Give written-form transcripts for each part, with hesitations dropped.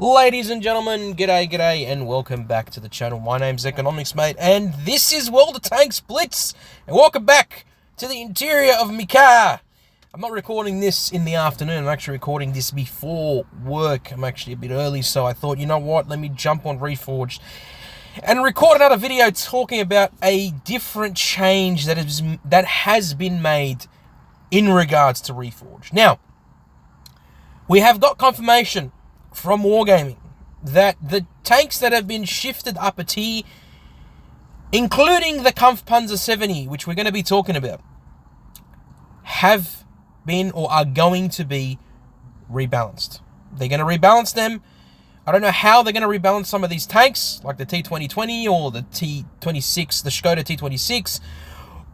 Ladies and gentlemen, g'day, and welcome back to the channel. My name's Economics Mate, and this is World of Tanks Blitz, and welcome back to the interior of my car. I'm not recording this in the afternoon, I'm actually recording this before work. I'm actually a bit early, so I thought, you know what, let me jump on Reforged and record another video talking about a different change that has been made in regards to Reforged. Now, we have got confirmation from Wargaming that the tanks that have been shifted up a tier, including the Kampfpanzer 70, which we're going to be talking about, have been or are going to be rebalanced. They're going to rebalance them. I don't know how they're going to rebalance some of these tanks, like the T2020 or the T26, the Skoda T26,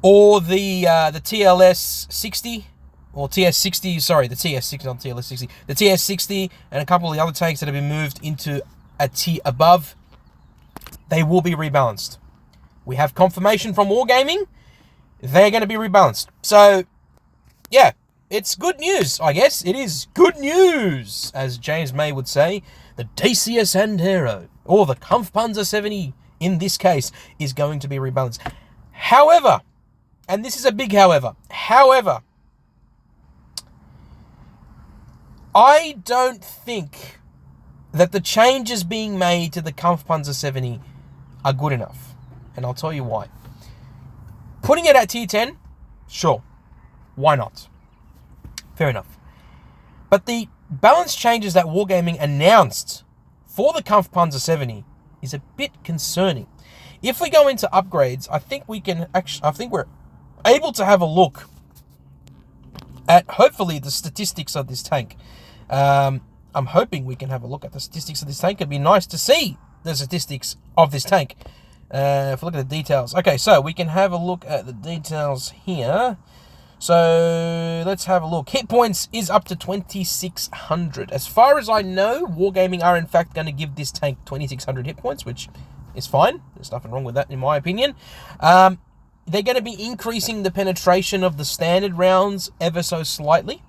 or the TLS 60. Or TS60, sorry, the TS60, not TLS60. The TS60 and a couple of the other tanks that have been moved into a tier above, they will be rebalanced. We have confirmation from Wargaming, they're going to be rebalanced. So, yeah, it's good news, I guess. It is good news, as James May would say. The Dacia Sandero, or the Kampfpanzer 70, in this case, is going to be rebalanced. However, and this is a big however, I don't think that the changes being made to the Kampfpanzer 70 are good enough. And I'll tell you why. Putting it at tier 10, sure. Why not? Fair enough. But the balance changes that Wargaming announced for the Kampfpanzer 70 is a bit concerning. If we go into upgrades, I think we're able to have a look at, hopefully, the statistics of this tank. I'm hoping we can have a look at the statistics of this tank. It'd be nice to see the statistics of this tank. If we look at the details. Okay, so we can have a look at the details here. So let's have a look. Hit points is up to 2,600. As far as I know, Wargaming are in fact going to give this tank 2,600 hit points, which is fine. There's nothing wrong with that in my opinion. They're going to be increasing the penetration of the standard rounds ever so slightly.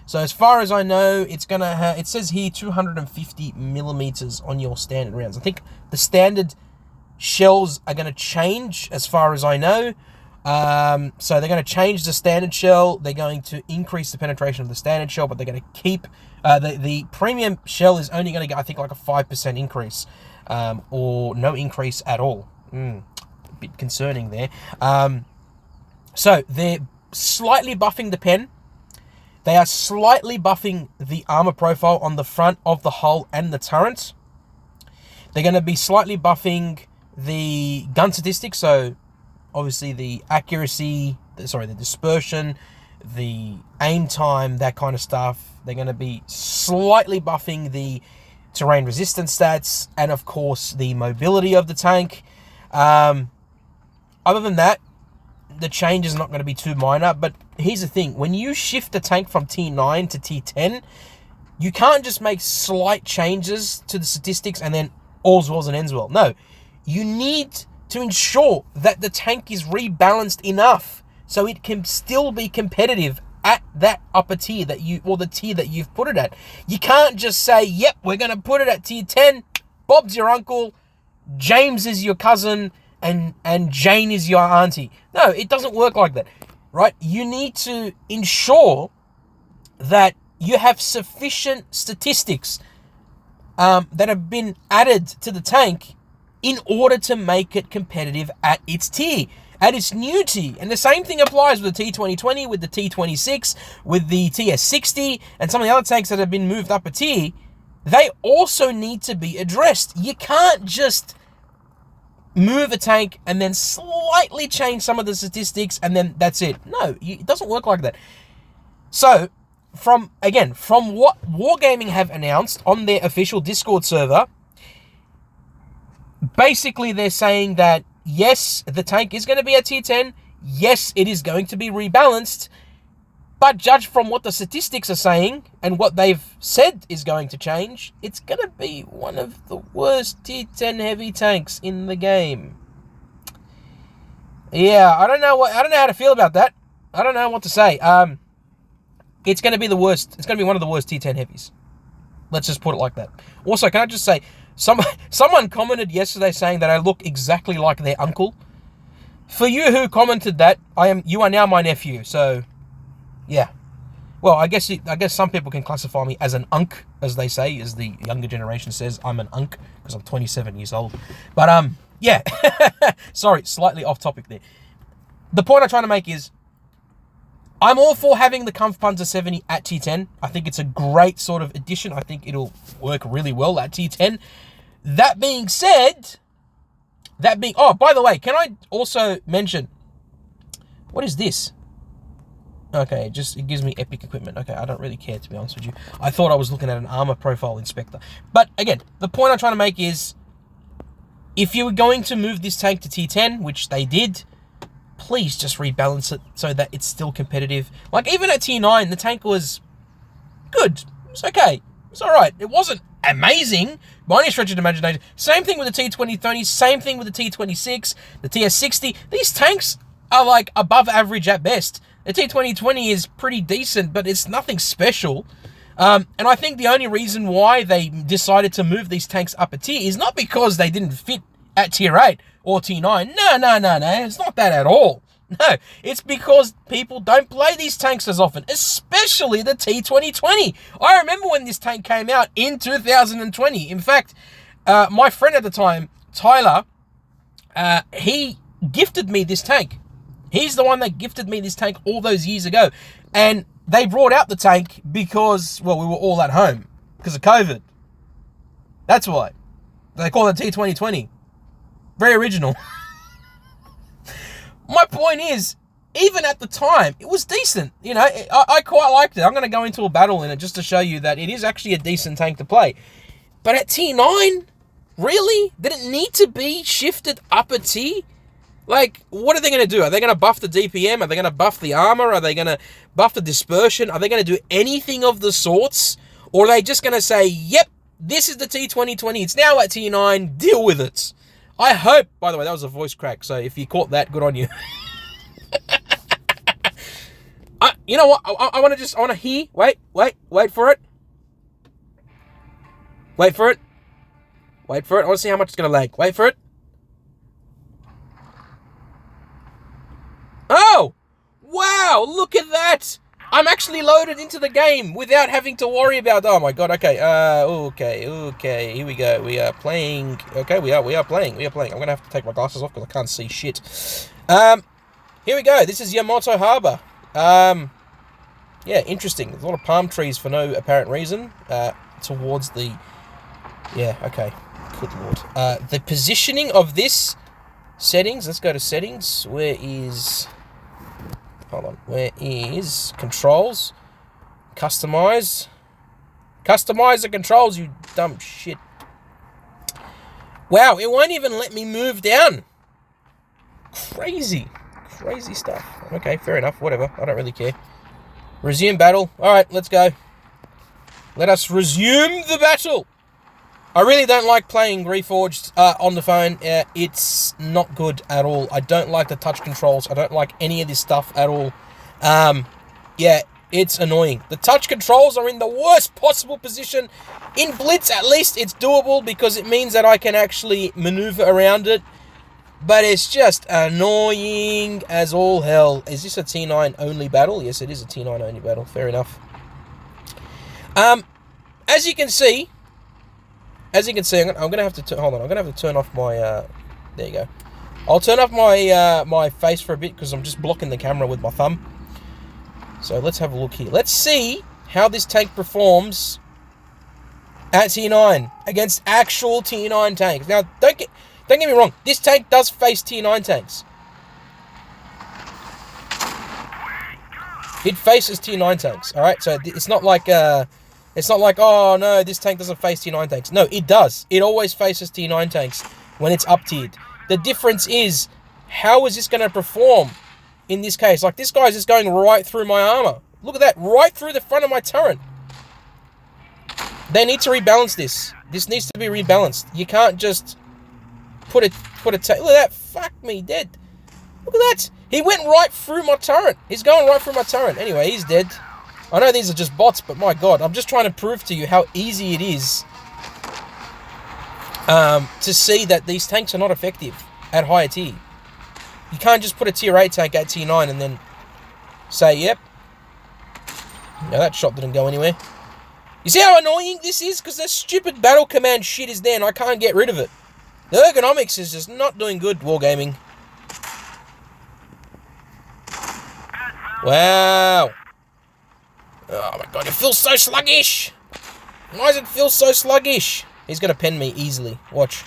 So as far as I know, it's going to have, it says here 250 millimeters on your standard rounds. I think the standard shells are going to change as far as I know. So they're going to change the standard shell. They're going to increase the penetration of the standard shell, but they're going to keep, the premium shell is only going to get, I think, like a 5% increase, or no increase at all. A bit concerning there. So they're slightly buffing the pen. They are slightly buffing the armor profile on the front of the hull and the turret. They're going to be slightly buffing the gun statistics, so obviously the accuracy, the dispersion, the aim time, that kind of stuff. They're going to be slightly buffing the terrain resistance stats, and of course the mobility of the tank. Other than that, the change is not going to be too minor, but here's the thing. When you shift a tank from tier 9 to tier 10, you can't just make slight changes to the statistics and then all's well and ends well. No, you need to ensure that the tank is rebalanced enough so it can still be competitive at that upper tier or the tier that you've put it at. You can't just say, yep, we're going to put it at tier 10, Bob's your uncle, James is your cousin, and Jane is your auntie. No, it doesn't work like that, right? You need to ensure that you have sufficient statistics that have been added to the tank in order to make it competitive at its tier, at its new tier. And the same thing applies with the T2020, with the T26, with the TS60, and some of the other tanks that have been moved up a tier. They also need to be addressed. You can't just move a tank and then slightly change some of the statistics and then that's it. No, it doesn't work like that. So, from what Wargaming have announced on their official Discord server, basically they're saying that yes, the tank is going to be at tier 10, yes, it is going to be rebalanced, but judged from what the statistics are saying and what they've said is going to change, it's going to be one of the worst tier 10 heavy tanks in the game. Yeah, I don't know how to feel about that. I don't know what to say. It's going to be the worst. It's going to be one of the worst tier 10 heavies. Let's just put it like that. Also, can I just say, someone commented yesterday saying that I look exactly like their uncle. For you who commented that, you are now my nephew. So, yeah. Well, I guess some people can classify me as an unk, as they say, as the younger generation says. I'm an unk because I'm 27 years old. But yeah. Sorry, slightly off topic there. The point I'm trying to make is, I'm all for having the Kampfpanzer 70 at T10. I think it's a great sort of addition. I think it'll work really well at T10. That being said, oh, by the way, can I also mention, what is this? Okay, it gives me epic equipment. Okay, I don't really care, to be honest with you. I thought I was looking at an armor profile inspector. But again, the point I'm trying to make is, if you were going to move this tank to T10, which they did, please just rebalance it so that it's still competitive. Like, even at T9, the tank was good. It's okay. It's all right. It wasn't amazing by any stretch of the imagination. Same thing with the T2030, same thing with the T26, the TS60. These tanks are like above average at best. The T2020 is pretty decent, but it's nothing special. And I think the only reason why they decided to move these tanks up a tier is not because they didn't fit at tier 8 or T9. No. It's not that at all. No, it's because people don't play these tanks as often, especially the T2020. I remember when this tank came out in 2020. In fact, my friend at the time, Tyler, he gifted me this tank. He's the one that gifted me this tank all those years ago. And they brought out the tank because, well, we were all at home because of COVID. That's why. They call it T2020. Very original. My point is, even at the time, it was decent. You know, I quite liked it. I'm going to go into a battle in it just to show you that it is actually a decent tank to play. But at T9, really? Did it need to be shifted up a tier? Like, what are they going to do? Are they going to buff the DPM? Are they going to buff the armor? Are they going to buff the dispersion? Are they going to do anything of the sorts? Or are they just going to say, yep, this is the T2020. It's now at T9. Deal with it. I hope, by the way, that was a voice crack. So if you caught that, good on you. You know what? I want to hear. Wait for it. Wait for it. I want to see how much it's going to lag. Wait for it. Oh! Wow, look at that! I'm actually loaded into the game without having to worry about... Oh my god, okay. Okay. Here we go. We are playing... Okay, we are playing. I'm going to have to take my glasses off because I can't see shit. Here we go. This is Yamato Harbor. Yeah, interesting. There's a lot of palm trees for no apparent reason. Towards the... Yeah, okay. Good lord. The positioning of this... Settings. Let's go to settings. Where is... Hold on. Where is controls? Customize. Customize the controls, you dumb shit. Wow, it won't even let me move down. Crazy stuff. Okay, fair enough. Whatever. I don't really care. Resume battle. Alright, let's go. Let us resume the battle. I really don't like playing Reforged on the phone. It's not good at all. I don't like the touch controls. I don't like any of this stuff at all. Yeah, it's annoying. The touch controls are in the worst possible position. In Blitz, at least, it's doable because it means that I can actually maneuver around it. But it's just annoying as all hell. Is this a T9 only battle? Yes, it is a T9 only battle. Fair enough. As you can see, I'm going to have to... Hold on. I'm going to have to turn off my... there you go. I'll turn off my my face for a bit because I'm just blocking the camera with my thumb. So let's have a look here. Let's see how this tank performs at T9 against actual T9 tanks. Now, don't get me wrong. This tank does face T9 tanks. It faces T9 tanks. All right. So it's not like... It's not like, oh, no, this tank doesn't face T9 tanks. No, it does. It always faces T9 tanks when it's up-tiered. The difference is, how is this going to perform in this case? Like, this guy's just going right through my armor. Look at that, right through the front of my turret. They need to rebalance this. This needs to be rebalanced. You can't just put a look at that. Fuck me, dead. Look at that. He went right through my turret. He's going right through my turret. Anyway, he's dead. I know these are just bots, but my God, I'm just trying to prove to you how easy it is to see that these tanks are not effective at higher tier. You can't just put a tier 8 tank at tier 9 and then say, yep. No, that shot didn't go anywhere. You see how annoying this is? Because that stupid battle command shit is there and I can't get rid of it. The ergonomics is just not doing good, Wargaming. Wow. Oh my God, it feels so sluggish. Why does it feel so sluggish? He's going to pen me easily. Watch.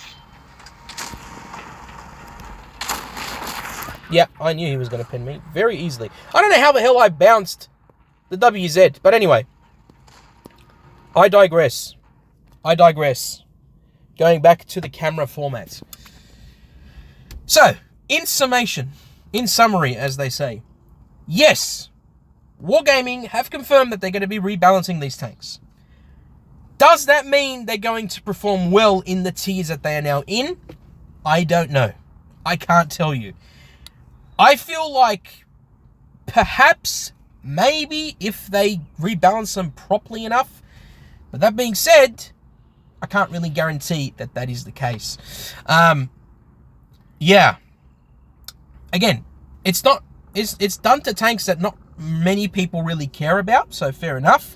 Yeah, I knew he was going to pen me very easily. I don't know how the hell I bounced the WZ. But anyway, I digress. Going back to the camera format. So, in summary, as they say, yes, Wargaming have confirmed that they're going to be rebalancing these tanks. Does that mean they're going to perform well in the tiers that they are now in? I don't know. I can't tell you. I feel like perhaps, maybe, if they rebalance them properly enough. But that being said, I can't really guarantee that that is the case. Yeah. Again, it's done to tanks that not many people really care about, so fair enough.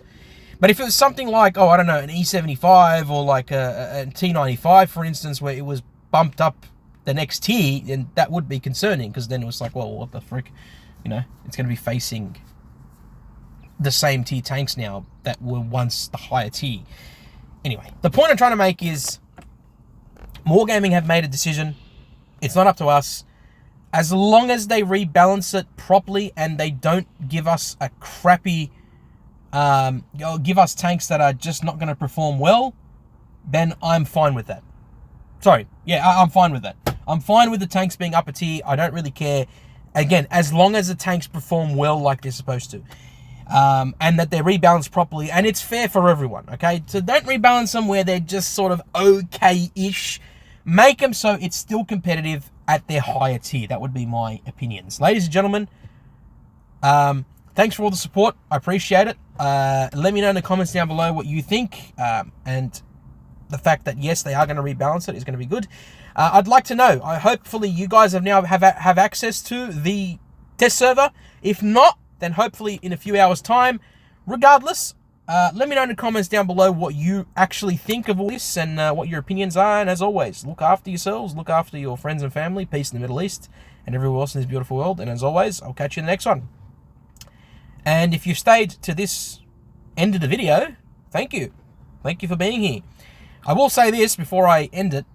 But if it was something like, oh, I don't know, an E75 or like a T95, for instance, where it was bumped up the next tier, then that would be concerning, because then it was like, well, what the frick? You know, it's going to be facing the same tier tanks now that were once the higher tier. Anyway, the point I'm trying to make is Wargaming have made a decision. It's not up to us. As long as they rebalance it properly and they don't give us a crappy, give us tanks that are just not going to perform well, then I'm fine with that. Sorry, yeah, I'm fine with that. I'm fine with the tanks being upper tier. I don't really care. Again, as long as the tanks perform well like they're supposed to. And that they're rebalanced properly, and it's fair for everyone, okay? So don't rebalance them where they're just sort of okay-ish. Make them so it's still competitive at their higher tier. That would be my opinions. Ladies and gentlemen, thanks for all the support. I appreciate it. Let me know in the comments down below what you think, and the fact that, yes, they are going to rebalance it is going to be good. I'd like to know. Hopefully you guys have access to the test server. If not, then hopefully in a few hours' time. Regardless, let me know in the comments down below what you actually think of all this and what your opinions are. And as always, look after yourselves, look after your friends and family. Peace in the Middle East and everywhere else in this beautiful world. And as always, I'll catch you in the next one. And if you stayed to this end of the video, thank you. Thank you for being here. I will say this before I end it.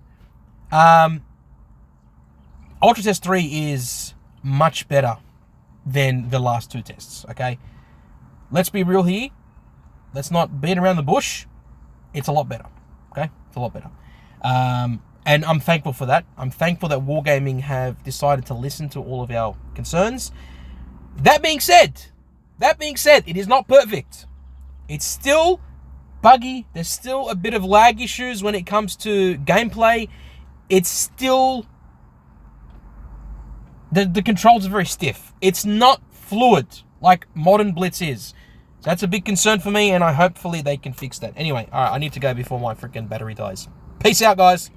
Ultra Test 3 is much better than the last two tests, okay? Let's be real here. Let's not beat around the bush. It's a lot better, okay? It's a lot better. And I'm thankful for that. I'm thankful that Wargaming have decided to listen to all of our concerns. That being said, it is not perfect. It's still buggy. There's still a bit of lag issues when it comes to gameplay. It's still... The controls are very stiff. It's not fluid like modern Blitz is. So that's a big concern for me, and hopefully they can fix that. Anyway, all right, I need to go before my freaking battery dies. Peace out, guys.